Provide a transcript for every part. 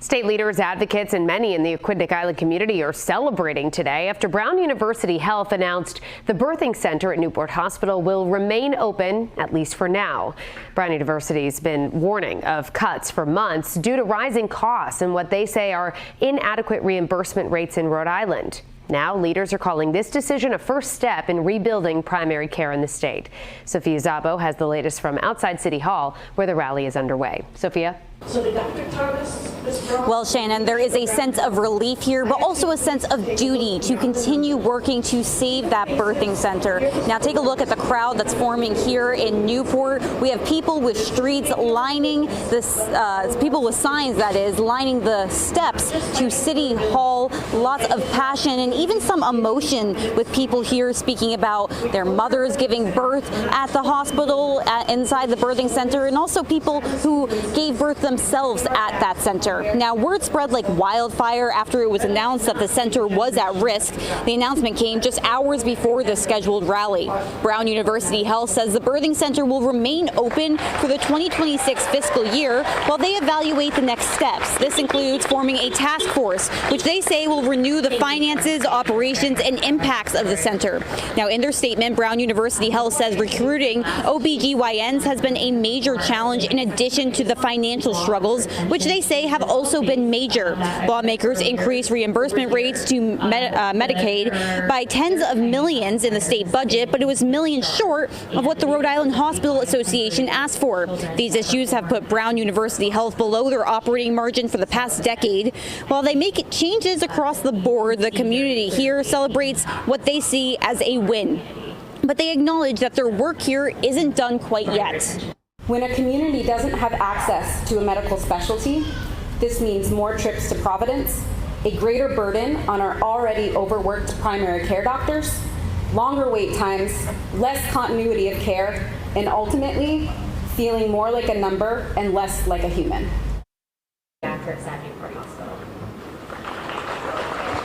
State leaders, advocates, and many in the Aquidneck Island community are celebrating today after Brown University Health announced the birthing center at Newport Hospital will remain open, at least for now. Brown University's been warning of cuts for months due to rising costs and what they say are inadequate reimbursement rates in Rhode Island. Now, leaders are calling this decision a first step in rebuilding primary care in the state. Sophia Szabo has the latest from outside City Hall, where the rally is underway. Sophia? So the doctor told us this. Well, Shannon, there is a sense of relief here, but also a sense of duty to continue working to save that birthing center. Now, take a look at the crowd that's forming here in Newport. We have people with streets lining this, people with signs, that is, lining the steps to City Hall. Lots of passion and even some emotion with people here speaking about their mothers giving birth at the hospital, inside the birthing center, and also people who gave birth themselves at that center. Now, word spread like wildfire after it was announced that the center was at risk. The announcement came just hours before the scheduled rally. Brown University Health says the birthing center will remain open for the 2026 fiscal year while they evaluate the next steps. This includes forming a task force, which they say will renew the finances, operations, and impacts of the center. Now, in their statement, Brown University Health says recruiting OBGYNs has been a major challenge in addition to the financial struggles, which they say have also been major. Lawmakers increased reimbursement rates to Medicaid by tens of millions in the state budget, but it was millions short of what the Rhode Island Hospital Association asked for. These issues have put Brown University Health below their operating margin for the past decade. While they make changes across the board, the community here celebrates what they see as a win. But they acknowledge that their work here isn't done quite yet. When a community doesn't have access to a medical specialty, this means more trips to Providence, a greater burden on our already overworked primary care doctors, longer wait times, less continuity of care, and ultimately, feeling more like a number and less like a human.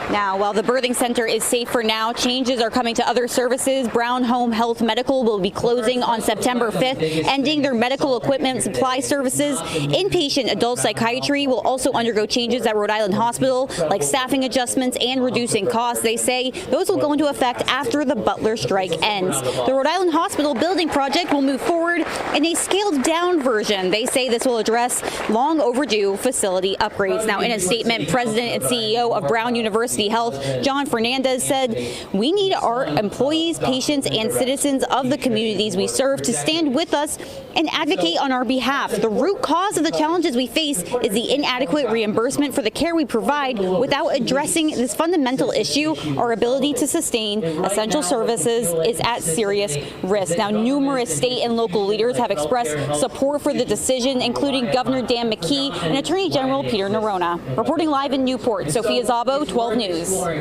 Now, while the birthing center is safe for now, changes are coming to other services. Brown Home Health Medical will be closing on September 5th, ending their medical equipment supply services. Inpatient adult psychiatry will also undergo changes at Rhode Island Hospital, like staffing adjustments and reducing costs. They say those will go into effect after the Butler strike ends. The Rhode Island Hospital building project will move forward in a scaled-down version. They say this will address long overdue facility upgrades. Now, in a statement, President and CEO of Brown University Health, John Fernandez, said, "We need our employees, patients, and citizens of the communities we serve to stand with us and advocate on our behalf. The root cause of the challenges we face is the inadequate reimbursement for the care we provide. Without addressing this fundamental issue, our ability to sustain essential services is at serious risk." Now, numerous state and local leaders have expressed support for the decision, including Governor Dan McKee and Attorney General Peter Nerona. Reporting live in Newport, Sophia Szabo, 12 News.